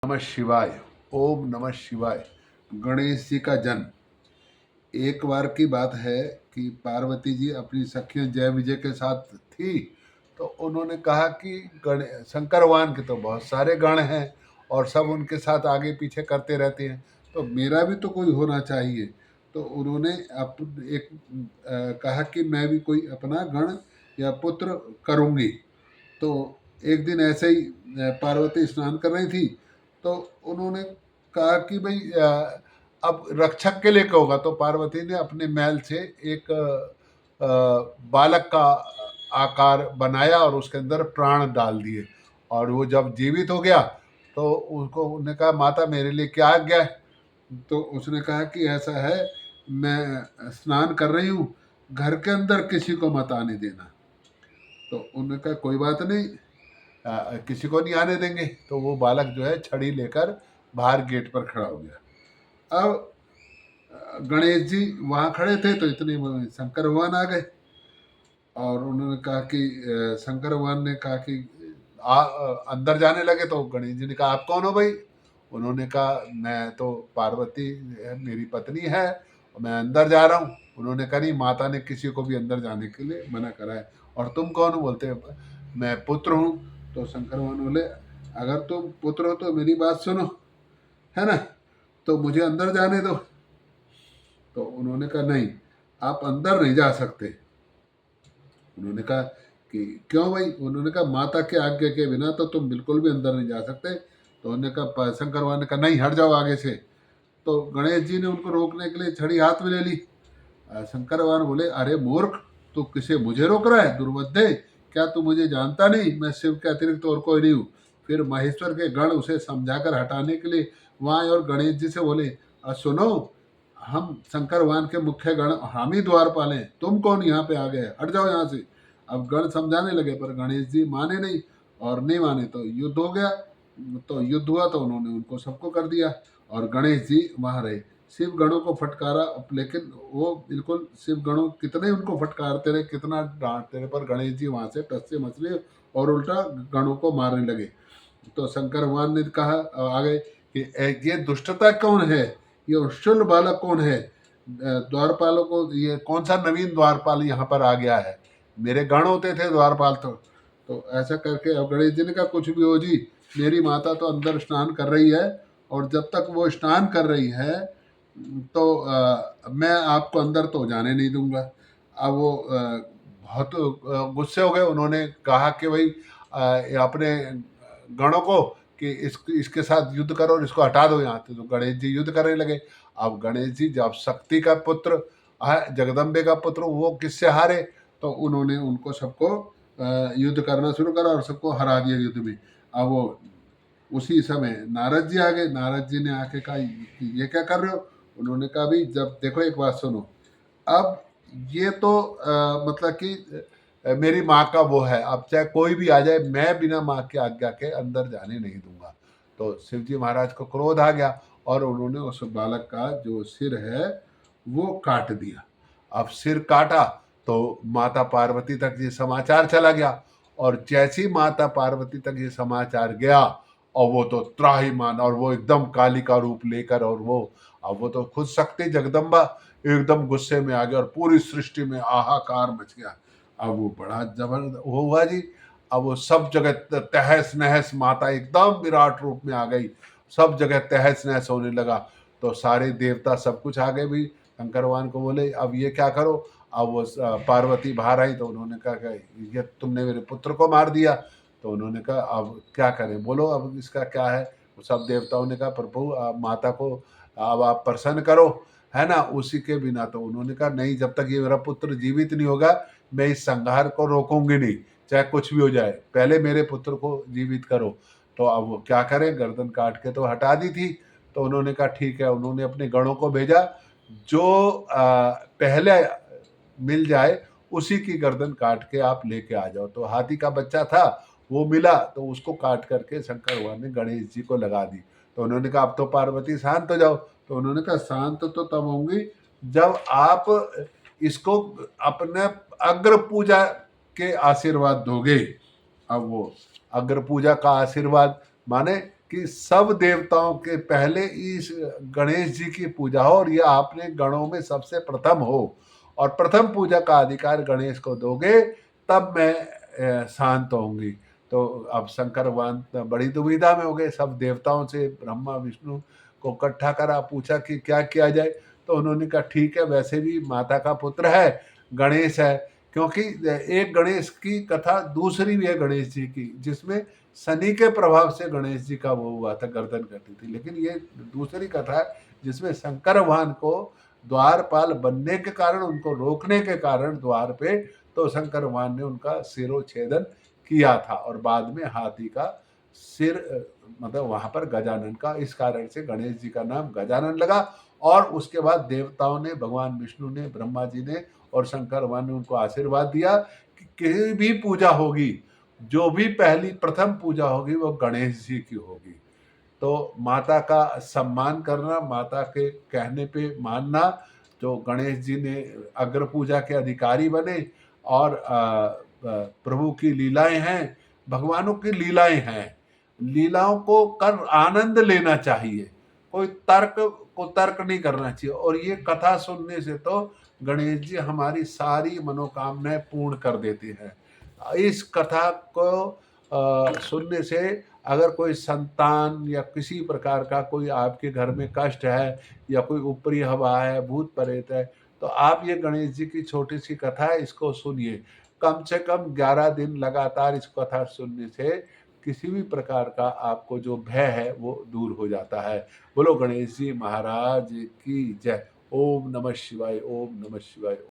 नमः शिवाय। ओम नमः शिवाय। गणेश जी का जन्म। एक बार की बात है कि पार्वती जी अपनी सखियों जय विजय के साथ थी, तो उन्होंने कहा कि गण शंकर भगवान के तो बहुत सारे गण हैं और सब उनके साथ आगे पीछे करते रहते हैं, तो मेरा भी तो कोई होना चाहिए। तो उन्होंने एक कहा कि मैं भी कोई अपना गण या पुत्र करूँगी। तो एक दिन ऐसे ही पार्वती स्नान कर रही थी, तो उन्होंने कहा कि भाई अब रक्षक के लिए क्या होगा। तो पार्वती ने अपने महल से एक बालक का आकार बनाया और उसके अंदर प्राण डाल दिए, और वो जब जीवित हो गया तो उसको उन्होंने कहा, माता मेरे लिए क्या आज्ञा है। तो उसने कहा कि ऐसा है, मैं स्नान कर रही हूँ, घर के अंदर किसी को मत आने देना। तो उन्होंने कहा कोई बात नहीं, किसी को नहीं आने देंगे। तो वो बालक जो है छड़ी लेकर बाहर गेट पर खड़ा हो गया। अब गणेश जी वहाँ खड़े थे, तो इतने में शंकर भगवान आ गए और उन्होंने कहा कि शंकर भगवान ने कहा कि अंदर जाने लगे। तो गणेश जी ने कहा आप कौन हो भाई। उन्होंने कहा मैं तो पार्वती मेरी पत्नी है और मैं अंदर जा रहा हूँ। उन्होंने कहा नहीं, माता ने किसी को भी अंदर जाने के लिए मना करा है। और तुम कौन हो। बोलते मैं पुत्र हूँ। तो शंकर भगवान बोले अगर तुम पुत्र हो तो मेरी बात सुनो, है ना, तो मुझे अंदर जाने दो। तो उन्होंने कहा नहीं, आप अंदर नहीं जा सकते। उन्होंने कहा कि क्यों भाई। उन्होंने कहा माता के आज्ञा के बिना तो तुम बिल्कुल भी अंदर नहीं जा सकते। तो उन्होंने कहा, शंकर भगवान ने कहा नहीं, हट जाओ आगे से। तो गणेश जी ने उनको रोकने के लिए छड़ी हाथ में ले ली। शंकर भगवान बोले अरे मूर्ख, तू किसे मुझे रोक रहा है। दुर्बुद्धे, क्या तू मुझे जानता नहीं, मैं शिव के अतिरिक्त और कोई नहीं हूँ। फिर महेश्वर के गण उसे समझाकर हटाने के लिए वहाँ आए और गणेश जी से बोले सुनो, हम शंकर भगवान के मुख्य गण, हम ही द्वारपाल हैं, तुम कौन यहाँ पे आ गए, हट जाओ यहाँ से। अब गण समझाने लगे पर गणेश जी माने नहीं, और नहीं माने तो युद्ध हो गया। तो युद्ध हुआ तो उन्होंने उनको सबको कर दिया और गणेश जी वहाँ रहे। शिव गणों को फटकारा, लेकिन वो बिल्कुल शिव गणों कितने उनको फटकारते रहे, कितना डांटते रहे, पर गणेश जी वहाँ से टस से मछली और उल्टा गणों को मारने लगे। तो शंकर भगवान ने कहा आगे कि ये दुष्टता कौन है, ये उच्छृंग बालक कौन है, द्वारपालों को ये कौन सा नवीन द्वारपाल यहाँ पर आ गया है, मेरे गण होते थे द्वारपाल। तो ऐसा करके अब गणेश जी ने कहा कुछ भी हो जी, मेरी माता तो अंदर स्नान कर रही है और जब तक वो स्नान कर रही है तो मैं आपको अंदर तो जाने नहीं दूंगा। अब वो बहुत गुस्से हो गए। उन्होंने कहा कि भाई अपने गणों को कि इसके साथ युद्ध करो और इसको हटा दो यहाँ से। तो गणेश जी युद्ध करने लगे। अब गणेश जी जब शक्ति का पुत्र, जगदम्बे का पुत्र, वो किससे हारे। तो उन्होंने उनको सबको युद्ध करना शुरू करा और सबको हरा दिया युद्ध में। अब वो उसी समय नारद जी आ गए। नारद जी ने आके कहा ये क्या कर रहे हो। उन्होंने कहा भाई जब देखो, एक बात सुनो, अब ये तो मतलब कि मेरी माँ का वो है, अब चाहे कोई भी आ जाए मैं बिना माँ की आज्ञा के अंदर जाने नहीं दूंगा। तो शिव जी महाराज को क्रोध आ गया और उन्होंने उस बालक का जो सिर है वो काट दिया। अब सिर काटा तो माता पार्वती तक ये समाचार चला गया, और जैसी माता पार्वती तक ये समाचार गया और वो तो त्राहिमाम, और वो एकदम काली का रूप लेकर, और वो अब वो तो खुद शक्ति जगदम्बा एकदम गुस्से में आ गया और पूरी सृष्टि में हाहाकार मच गया। अब वो बड़ा जबरदस्त वो हुआ जी। अब वो सब जगह तहस नहस, माता एकदम विराट रूप में आ गई, सब जगह तहस नहस होने लगा। तो सारे देवता सब कुछ आ गए भी। शंकर भगवान को बोले अब ये क्या करो। अब वो पार्वती बाहर आई तो उन्होंने कहा कि ये तुमने मेरे पुत्र को मार दिया। तो उन्होंने कहा अब क्या करें, बोलो अब इसका क्या है। सब देवताओं ने कहा प्रभु आप माता को अब आप प्रसन्न करो, है ना, उसी के बिना। तो उन्होंने कहा नहीं, जब तक ये मेरा पुत्र जीवित नहीं होगा मैं इस संहार को रोकूंगी नहीं, चाहे कुछ भी हो जाए, पहले मेरे पुत्र को जीवित करो। तो अब वो क्या करें, गर्दन काट के तो हटा दी थी। तो उन्होंने कहा ठीक है। उन्होंने अपने गणों को भेजा, जो पहले मिल जाए उसी की गर्दन काट के आप लेके आ जाओ। तो हाथी का बच्चा था, वो मिला तो उसको काट करके शंकर भगवान ने गणेश जी को लगा दी। तो उन्होंने कहा अब तो पार्वती शांत हो जाओ। तो उन्होंने कहा शांत तो तब होंगी जब आप इसको अपने अग्र पूजा के आशीर्वाद दोगे। अब वो अग्र पूजा का आशीर्वाद माने कि सब देवताओं के पहले इस गणेश जी की पूजा हो और ये आपने गणों में सबसे प्रथम हो और प्रथम पूजा का अधिकार गणेश को दोगे, तब मैं शांत होंगी। तो अब शंकर भगवान बड़ी दुविधा में हो गए। सब देवताओं से ब्रह्मा विष्णु को इकट्ठा करा, पूछा कि क्या किया जाए। तो उन्होंने कहा ठीक है, वैसे भी माता का पुत्र है, गणेश है। क्योंकि एक गणेश की कथा दूसरी भी है गणेश जी की, जिसमें शनि के प्रभाव से गणेश जी का वो हुआ था, गर्दन कटी थी। लेकिन ये दूसरी कथा है जिसमें शंकर भगवान को द्वारपाल बनने के कारण, उनको रोकने के कारण द्वार पे, तो शंकर भगवान ने उनका सिरोच्छेदन किया था और बाद में हाथी का सिर मतलब वहां पर गजानन का, इस कारण से गणेश जी का नाम गजानन लगा। और उसके बाद देवताओं ने, भगवान विष्णु ने, ब्रह्मा जी ने और शंकर भगवान ने उनको आशीर्वाद दिया कि कहीं भी पूजा होगी, जो भी पहली प्रथम पूजा होगी वो गणेश जी की होगी। तो माता का सम्मान करना, माता के कहने पे मानना, जो गणेश जी ने अग्र पूजा के अधिकारी बने और प्रभु की लीलाएं हैं, भगवानों की लीलाएं हैं, लीलाओं को कर आनंद लेना चाहिए, कोई तर्क को तर्क नहीं करना चाहिए। और ये कथा सुनने से तो गणेश जी हमारी सारी मनोकामनाएं पूर्ण कर देते हैं। इस कथा को सुनने से अगर कोई संतान या किसी प्रकार का कोई आपके घर में कष्ट है या कोई ऊपरी हवा है, भूत प्रेत है, तो आप ये गणेश जी की छोटी सी कथा है, इसको सुनिए। कम से कम 11 दिन लगातार इस कथा सुनने से किसी भी प्रकार का आपको जो भय है वो दूर हो जाता है। बोलो गणेश जी महाराज की जय। ओम नमः शिवाय, ओम नमः शिवाय।